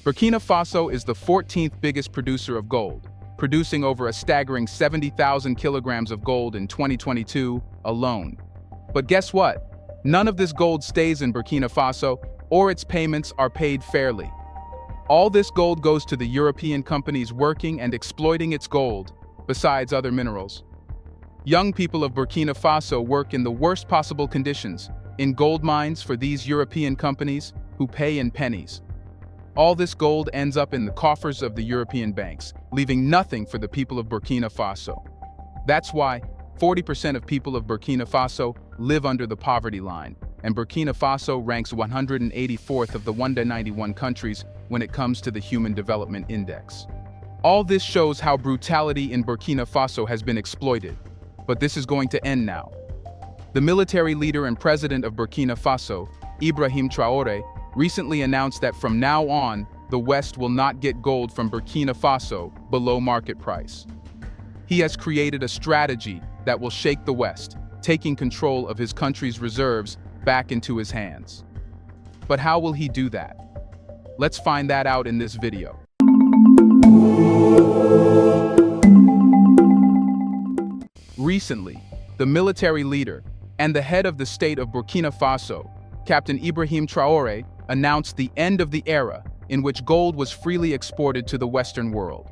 Burkina Faso is the 14th biggest producer of gold, producing over a staggering 70,000 kilograms of gold in 2022 alone. But guess what? None of this gold stays in Burkina Faso, or its payments are paid fairly. All this gold goes to the European companies working and exploiting its gold, besides other minerals. Young people of Burkina Faso work in the worst possible conditions, in gold mines for these European companies who pay in pennies. All this gold ends up in the coffers of the European banks, leaving nothing for the people of Burkina Faso. That's why 40% of people of Burkina Faso live under the poverty line, and Burkina Faso ranks 184th of the 191 countries when it comes to the Human Development Index. All this shows how brutality in Burkina Faso has been exploited, but this is going to end now. The military leader and president of Burkina Faso, Ibrahim Traoré, recently announced that from now on, the West will not get gold from Burkina Faso below market price. He has created a strategy that will shake the West, taking control of his country's reserves back into his hands. But how will he do that? Let's find that out in this video. Recently, the military leader and the head of the state of Burkina Faso, Captain Ibrahim Traoré, announced the end of the era in which gold was freely exported to the Western world.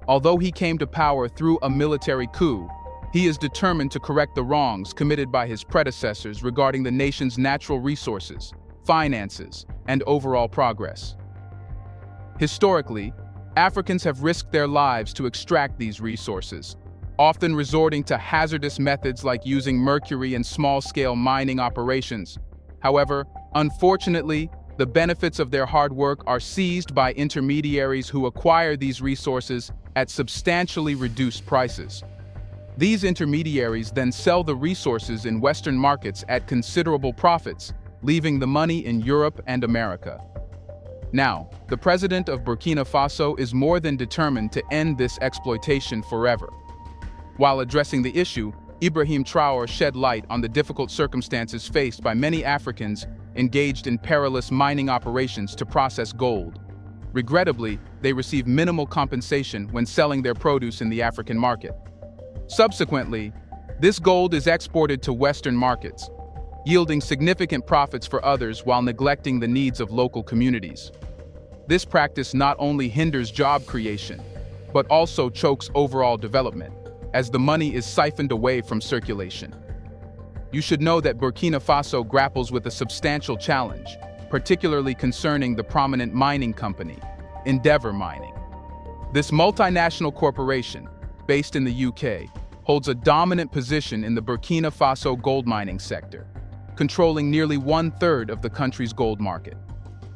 Although he came to power through a military coup, he is determined to correct the wrongs committed by his predecessors regarding the nation's natural resources, finances, and overall progress. Historically, Africans have risked their lives to extract these resources, often resorting to hazardous methods like using mercury in small-scale mining operations. However, unfortunately, the benefits of their hard work are seized by intermediaries who acquire these resources at substantially reduced prices. These intermediaries then sell the resources in Western markets at considerable profits, leaving the money in Europe and America. Now, the president of Burkina Faso is more than determined to end this exploitation forever. While addressing the issue, Ibrahim Traoré shed light on the difficult circumstances faced by many Africans engaged in perilous mining operations to process gold. Regrettably, they receive minimal compensation when selling their produce in the African market. Subsequently, this gold is exported to Western markets, yielding significant profits for others while neglecting the needs of local communities. This practice not only hinders job creation, but also chokes overall development, as the money is siphoned away from circulation. You should know that Burkina Faso grapples with a substantial challenge, particularly concerning the prominent mining company, Endeavour Mining. This multinational corporation, based in the UK, holds a dominant position in the Burkina Faso gold mining sector, controlling nearly 1/3 of the country's gold market.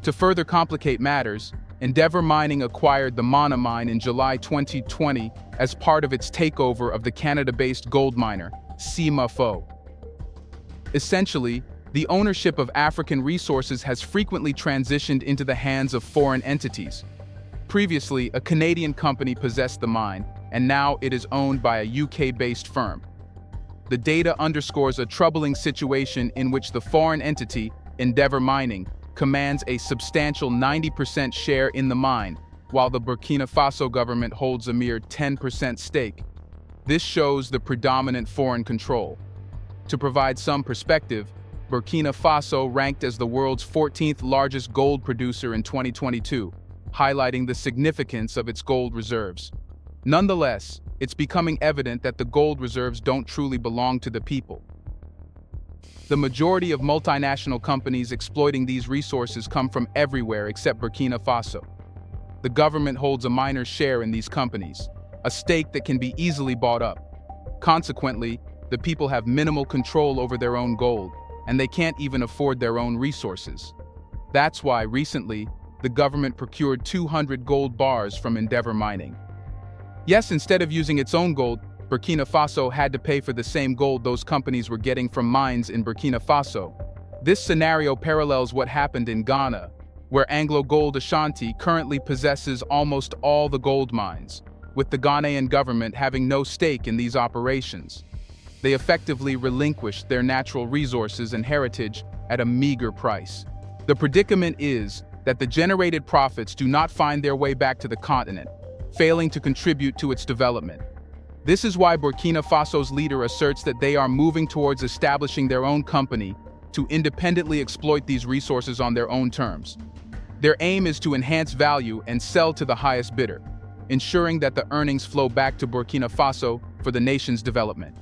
To further complicate matters, Endeavour Mining acquired the Mana mine in July 2020 as part of its takeover of the Canada-based gold miner, CMFO. Essentially, the ownership of African resources has frequently transitioned into the hands of foreign entities. Previously, a Canadian company possessed the mine, and now it is owned by a UK-based firm. The data underscores a troubling situation in which the foreign entity, Endeavour Mining, commands a substantial 90% share in the mine, while the Burkina Faso government holds a mere 10% stake. This shows the predominant foreign control. To provide some perspective, Burkina Faso ranked as the world's 14th largest gold producer in 2022, highlighting the significance of its gold reserves. Nonetheless, it's becoming evident that the gold reserves don't truly belong to the people. The majority of multinational companies exploiting these resources come from everywhere except Burkina Faso. The government holds a minor share in these companies, a stake that can be easily bought up. Consequently, the people have minimal control over their own gold, and they can't even afford their own resources. That's why recently, the government procured 200 gold bars from Endeavour Mining. Yes, instead of using its own gold, Burkina Faso had to pay for the same gold those companies were getting from mines in Burkina Faso. This scenario parallels what happened in Ghana, where Anglo Gold Ashanti currently possesses almost all the gold mines, with the Ghanaian government having no stake in these operations. They effectively relinquished their natural resources and heritage at a meager price. The predicament is that the generated profits do not find their way back to the continent, failing to contribute to its development. This is why Burkina Faso's leader asserts that they are moving towards establishing their own company to independently exploit these resources on their own terms. Their aim is to enhance value and sell to the highest bidder, ensuring that the earnings flow back to Burkina Faso for the nation's development.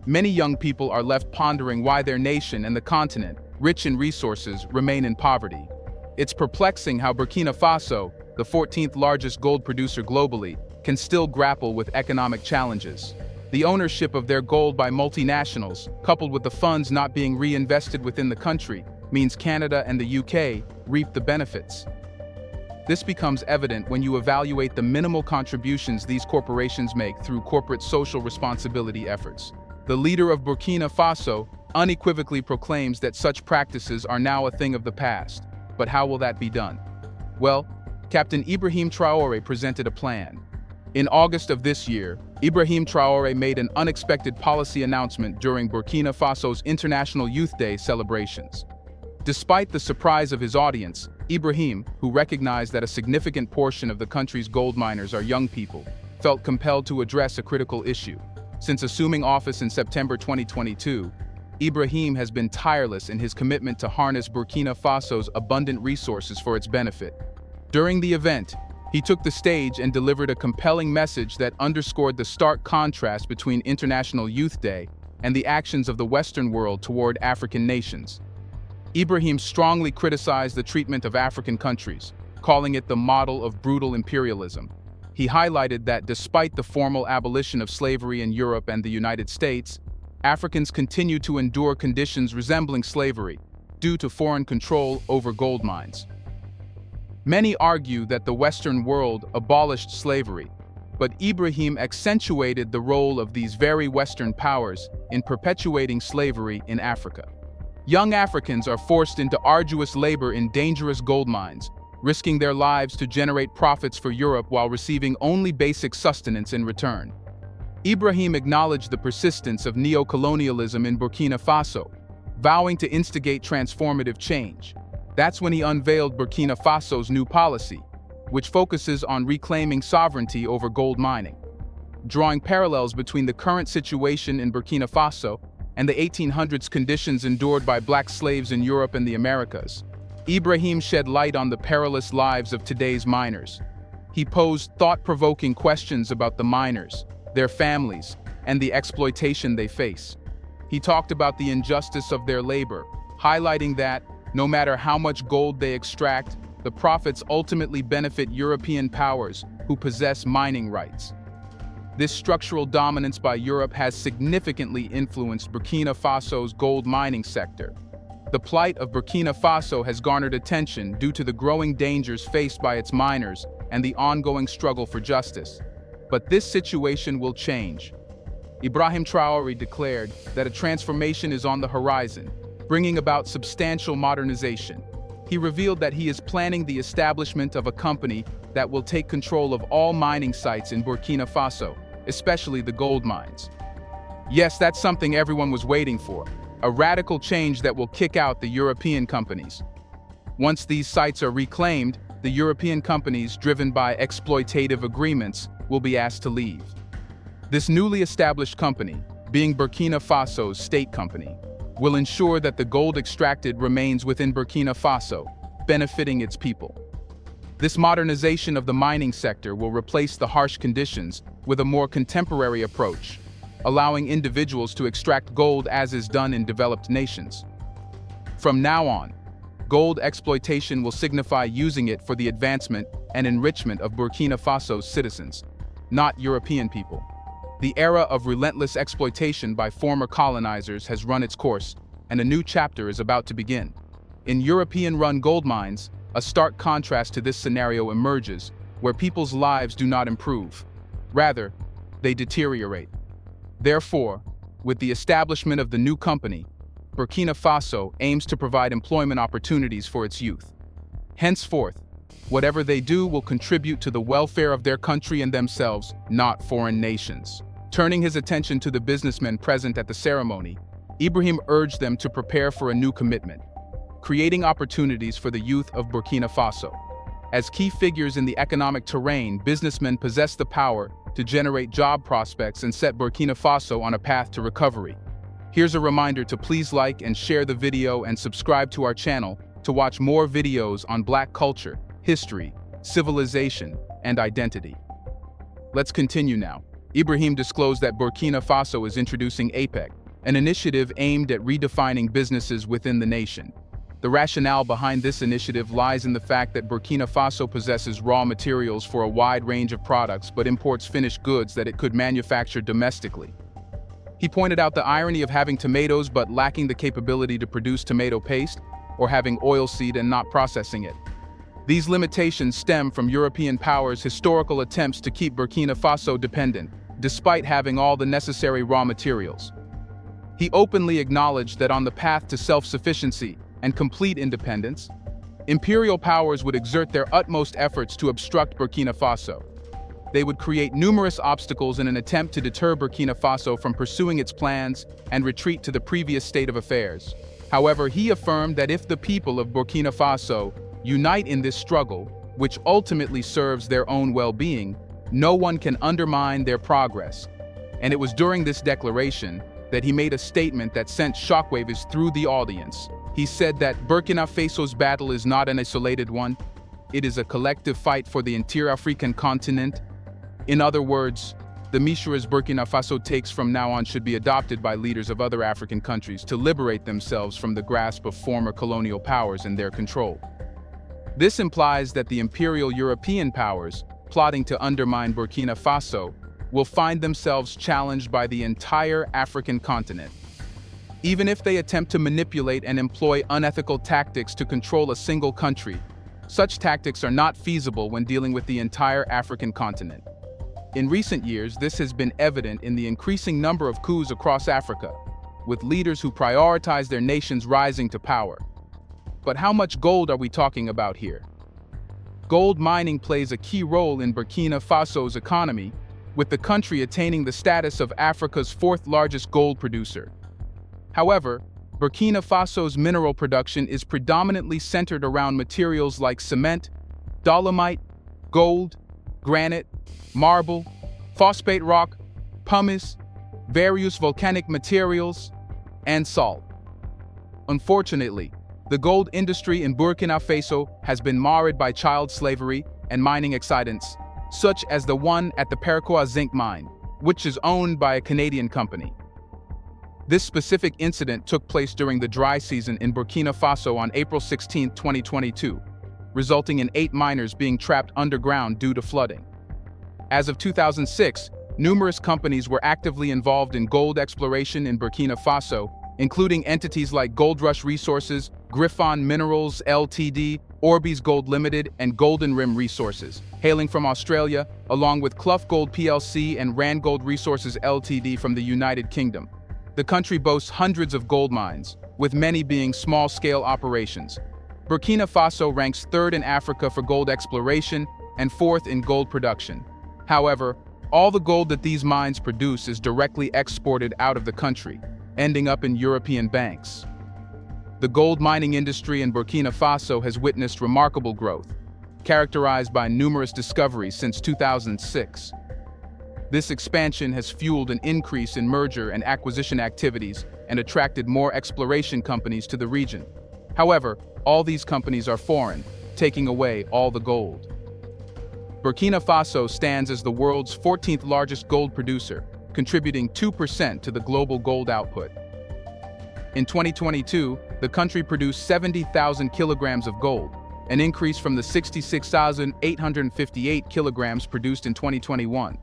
Many young people are left pondering why their nation and the continent, rich in resources, remain in poverty. It's perplexing how Burkina Faso, the 14th largest gold producer globally, can still grapple with economic challenges. The ownership of their gold by multinationals, coupled with the funds not being reinvested within the country, means Canada and the UK reap the benefits. This becomes evident when you evaluate the minimal contributions these corporations make through corporate social responsibility efforts. The leader of Burkina Faso unequivocally proclaims that such practices are now a thing of the past. But how will that be done? Well, Captain Ibrahim Traoré presented a plan. In August of this year, Ibrahim Traoré made an unexpected policy announcement during Burkina Faso's International Youth Day celebrations. Despite the surprise of his audience, Ibrahim, who recognized that a significant portion of the country's gold miners are young people, felt compelled to address a critical issue. Since assuming office in September 2022, Ibrahim has been tireless in his commitment to harness Burkina Faso's abundant resources for its benefit. During the event, he took the stage and delivered a compelling message that underscored the stark contrast between International Youth Day and the actions of the Western world toward African nations. Ibrahim strongly criticized the treatment of African countries, calling it the model of brutal imperialism. He highlighted that despite the formal abolition of slavery in Europe and the United States, Africans continue to endure conditions resembling slavery due to foreign control over gold mines. Many argue that the Western world abolished slavery, but Ibrahim accentuated the role of these very Western powers in perpetuating slavery in Africa. Young Africans are forced into arduous labor in dangerous gold mines, risking their lives to generate profits for Europe while receiving only basic sustenance in return. Ibrahim acknowledged the persistence of neo-colonialism in Burkina Faso, vowing to instigate transformative change. That's when he unveiled Burkina Faso's new policy, which focuses on reclaiming sovereignty over gold mining. Drawing parallels between the current situation in Burkina Faso and the 1800s conditions endured by black slaves in Europe and the Americas, Ibrahim shed light on the perilous lives of today's miners. He posed thought-provoking questions about the miners, their families, and the exploitation they face. He talked about the injustice of their labor, highlighting that, no matter how much gold they extract, the profits ultimately benefit European powers who possess mining rights. This structural dominance by Europe has significantly influenced Burkina Faso's gold mining sector. The plight of Burkina Faso has garnered attention due to the growing dangers faced by its miners and the ongoing struggle for justice. But this situation will change. Ibrahim Traoré declared that a transformation is on the horizon, bringing about substantial modernization. He revealed that he is planning the establishment of a company that will take control of all mining sites in Burkina Faso, especially the gold mines. Yes, that's something everyone was waiting for, a radical change that will kick out the European companies. Once these sites are reclaimed, the European companies, driven by exploitative agreements, will be asked to leave. This newly established company, being Burkina Faso's state company, will ensure that the gold extracted remains within Burkina Faso, benefiting its people. This modernization of the mining sector will replace the harsh conditions with a more contemporary approach, allowing individuals to extract gold as is done in developed nations. From now on, gold exploitation will signify using it for the advancement and enrichment of Burkina Faso's citizens, not European people. The era of relentless exploitation by former colonizers has run its course, and a new chapter is about to begin. In European-run gold mines, a stark contrast to this scenario emerges, where people's lives do not improve. Rather, they deteriorate. Therefore, with the establishment of the new company, Burkina Faso aims to provide employment opportunities for its youth. Henceforth, whatever they do will contribute to the welfare of their country and themselves, not foreign nations. Turning his attention to the businessmen present at the ceremony, Ibrahim urged them to prepare for a new commitment. creating opportunities for the youth of Burkina Faso. As key figures in the economic terrain, businessmen possess the power to generate job prospects and set Burkina Faso on a path to recovery. Here's a reminder to please like and share the video and subscribe to our channel to watch more videos on Black culture, history, civilization, and identity. Let's continue now. Ibrahim disclosed that Burkina Faso is introducing APEC, an initiative aimed at redefining businesses within the nation. The rationale behind this initiative lies in the fact that Burkina Faso possesses raw materials for a wide range of products but imports finished goods that it could manufacture domestically. He pointed out the irony of having tomatoes but lacking the capability to produce tomato paste, or having oilseed and not processing it. These limitations stem from European powers' historical attempts to keep Burkina Faso dependent, despite having all the necessary raw materials. He openly acknowledged that on the path to self-sufficiency and complete independence, imperial powers would exert their utmost efforts to obstruct Burkina Faso. They would create numerous obstacles in an attempt to deter Burkina Faso from pursuing its plans and retreat to the previous state of affairs. However, he affirmed that if the people of Burkina Faso unite in this struggle, which ultimately serves their own well-being, no one can undermine their progress. And it was during this declaration that he made a statement that sent shockwaves through the audience. He said that Burkina Faso's battle is not an isolated one, it is a collective fight for the entire African continent. In other words, the measures Burkina Faso takes from now on should be adopted by leaders of other African countries to liberate themselves from the grasp of former colonial powers and their control. This implies that the imperial European powers, plotting to undermine Burkina Faso, will find themselves challenged by the entire African continent. Even if they attempt to manipulate and employ unethical tactics to control a single country, such tactics are not feasible when dealing with the entire African continent. In recent years, this has been evident in the increasing number of coups across Africa, with leaders who prioritize their nations rising to power. But how much gold are we talking about here? Gold mining plays a key role in Burkina Faso's economy, with the country attaining the status of Africa's fourth largest gold producer. However, Burkina Faso's mineral production is predominantly centered around materials like cement, dolomite, gold, granite, marble, phosphate rock, pumice, various volcanic materials, and salt. Unfortunately, the gold industry in Burkina Faso has been marred by child slavery and mining accidents, such as the one at the Paracoa zinc mine, which is owned by a Canadian company. This specific incident took place during the dry season in Burkina Faso on April 16, 2022, resulting in 8 miners being trapped underground due to flooding. As of 2006, numerous companies were actively involved in gold exploration in Burkina Faso, including entities like Gold Rush Resources, Griffon Minerals Ltd, Orbis Gold Limited, and Golden Rim Resources, hailing from Australia, along with Clough Gold plc and Randgold Resources Ltd from the United Kingdom. The country boasts hundreds of gold mines, with many being small-scale operations. Burkina Faso ranks 3rd in Africa for gold exploration and 4th in gold production. However, all the gold that these mines produce is directly exported out of the country, ending up in European banks. The gold mining industry in Burkina Faso has witnessed remarkable growth, characterized by numerous discoveries since 2006. This expansion has fueled an increase in merger and acquisition activities and attracted more exploration companies to the region. However, all these companies are foreign, taking away all the gold. Burkina Faso stands as the world's 14th largest gold producer, contributing 2% to the global gold output. In 2022, the country produced 70,000 kilograms of gold, an increase from the 66,858 kilograms produced in 2021.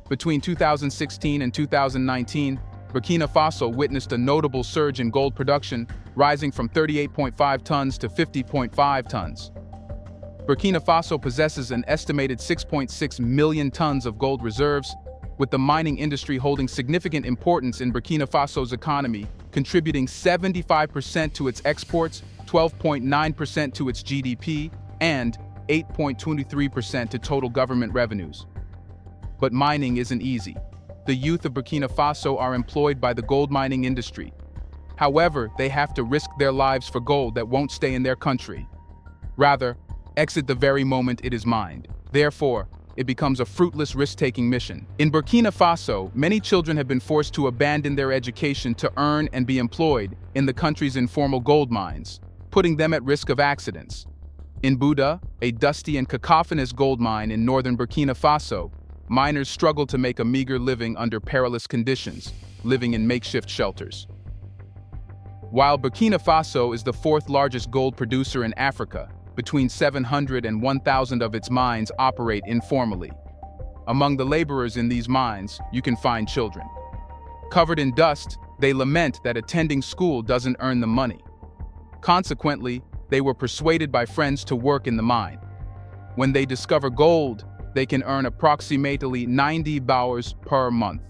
Between 2016 and 2019, Burkina Faso witnessed a notable surge in gold production, rising from 38.5 tons to 50.5 tons. Burkina Faso possesses an estimated 6.6 million tons of gold reserves, with the mining industry holding significant importance in Burkina Faso's economy, contributing 75% to its exports, 12.9% to its GDP, and 8.23% to total government revenues. But mining isn't easy. The youth of Burkina Faso are employed by the gold mining industry. However, they have to risk their lives for gold that won't stay in their country. Rather, exit the very moment it is mined. Therefore, it becomes a fruitless risk-taking mission. In Burkina Faso, many children have been forced to abandon their education to earn and be employed in the country's informal gold mines, putting them at risk of accidents. In Buda, a dusty and cacophonous gold mine in northern Burkina Faso, miners struggle to make a meager living under perilous conditions, living in makeshift shelters. While Burkina Faso is the fourth largest gold producer in Africa, between 700 and 1,000 of its mines operate informally. Among the laborers in these mines, you can find children. Covered in dust, they lament that attending school doesn't earn them money. Consequently, they were persuaded by friends to work in the mine. When they discover gold, they can earn approximately 90 bouws per month.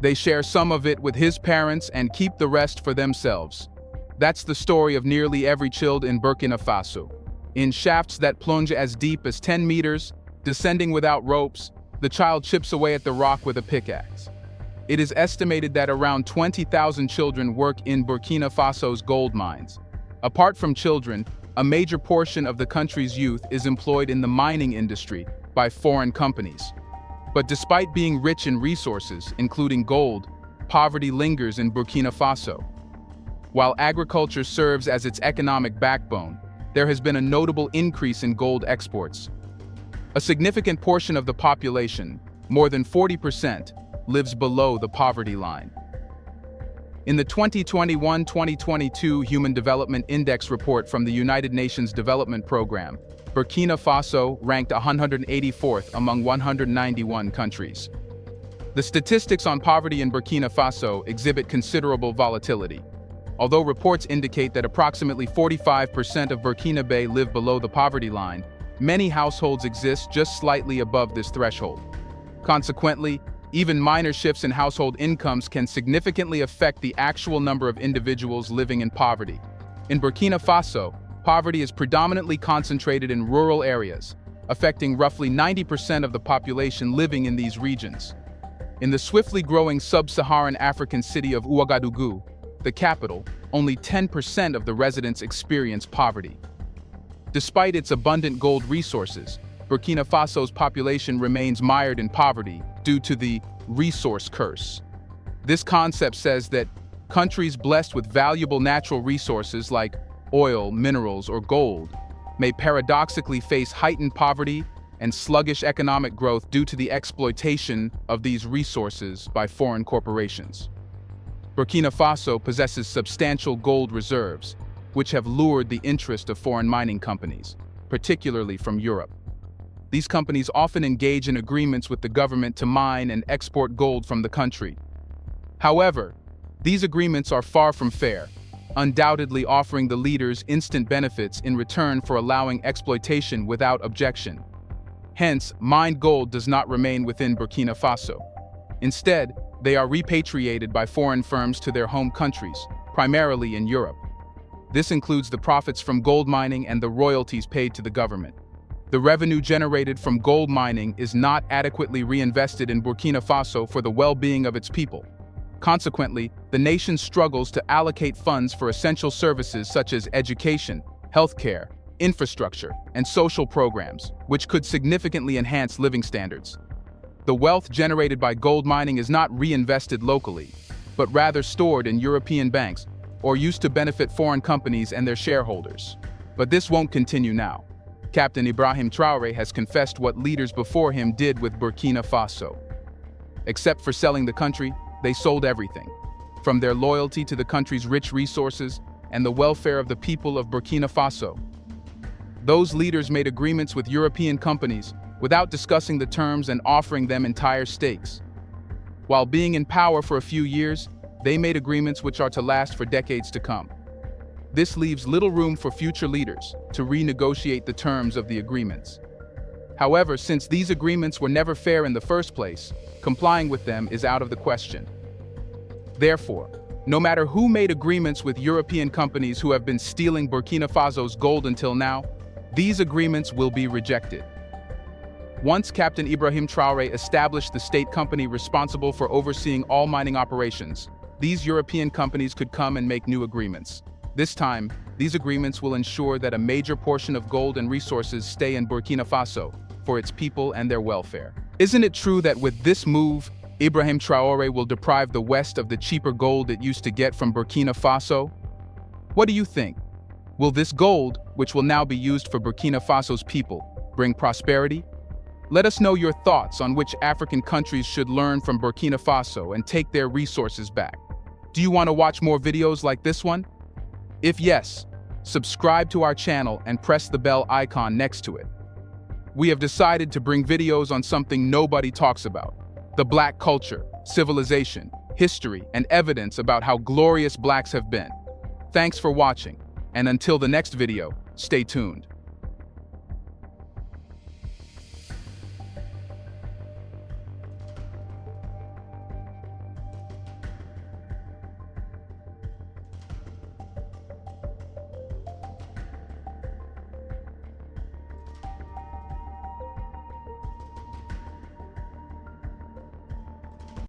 They share some of it with his parents and keep the rest for themselves. That's the story of nearly every child in Burkina Faso. In shafts that plunge as deep as 10 meters, descending without ropes, the child chips away at the rock with a pickaxe. It is estimated that around 20,000 children work in Burkina Faso's gold mines. Apart from children, a major portion of the country's youth is employed in the mining industry by foreign companies. But despite being rich in resources, including gold, poverty lingers in Burkina Faso. While agriculture serves as its economic backbone, there has been a notable increase in gold exports. A significant portion of the population, more than 40%, lives below the poverty line. In the 2021-2022 Human Development Index report from the United Nations Development Programme, Burkina Faso ranked 184th among 191 countries. The statistics on poverty in Burkina Faso exhibit considerable volatility. Although reports indicate that approximately 45% of Burkinabe live below the poverty line, many households exist just slightly above this threshold. Consequently, even minor shifts in household incomes can significantly affect the actual number of individuals living in poverty. In Burkina Faso, poverty is predominantly concentrated in rural areas, affecting roughly 90% of the population living in these regions. In the swiftly growing sub-Saharan African city of Ouagadougou, the capital, only 10% of the residents experience poverty. Despite its abundant gold resources, Burkina Faso's population remains mired in poverty due to the resource curse. This concept says that countries blessed with valuable natural resources like oil, minerals, or gold may paradoxically face heightened poverty and sluggish economic growth due to the exploitation of these resources by foreign corporations. Burkina Faso possesses substantial gold reserves, which have lured the interest of foreign mining companies, particularly from Europe. These companies often engage in agreements with the government to mine and export gold from the country. However, these agreements are far from fair, undoubtedly offering the leaders instant benefits in return for allowing exploitation without objection. Hence, mined gold does not remain within Burkina Faso. Instead, they are repatriated by foreign firms to their home countries, primarily in Europe. This includes the profits from gold mining and the royalties paid to the government. The revenue generated from gold mining is not adequately reinvested in Burkina Faso for the well-being of its people. Consequently, the nation struggles to allocate funds for essential services such as education, healthcare, infrastructure, and social programs, which could significantly enhance living standards. The wealth generated by gold mining is not reinvested locally, but rather stored in European banks or used to benefit foreign companies and their shareholders. But this won't continue now. Captain Ibrahim Traoré has confessed what leaders before him did with Burkina Faso. Except for selling the country, they sold everything, from their loyalty to the country's rich resources and the welfare of the people of Burkina Faso. Those leaders made agreements with European companies without discussing the terms and offering them entire stakes. While being in power for a few years, they made agreements which are to last for decades to come. This leaves little room for future leaders to renegotiate the terms of the agreements. However, since these agreements were never fair in the first place, complying with them is out of the question. Therefore, no matter who made agreements with European companies who have been stealing Burkina Faso's gold until now, these agreements will be rejected. Once Captain Ibrahim Traoré established the state company responsible for overseeing all mining operations, these European companies could come and make new agreements. This time, these agreements will ensure that a major portion of gold and resources stay in Burkina Faso for its people and their welfare. Isn't it true that with this move, Ibrahim Traoré will deprive the West of the cheaper gold it used to get from Burkina Faso? What do you think? Will this gold, which will now be used for Burkina Faso's people, bring prosperity? Let us know your thoughts on which African countries should learn from Burkina Faso and take their resources back. Do you want to watch more videos like this one? If yes, subscribe to our channel and press the bell icon next to it. We have decided to bring videos on something nobody talks about: the Black culture, civilization, history, and evidence about how glorious Blacks have been. Thanks for watching, and until the next video, stay tuned.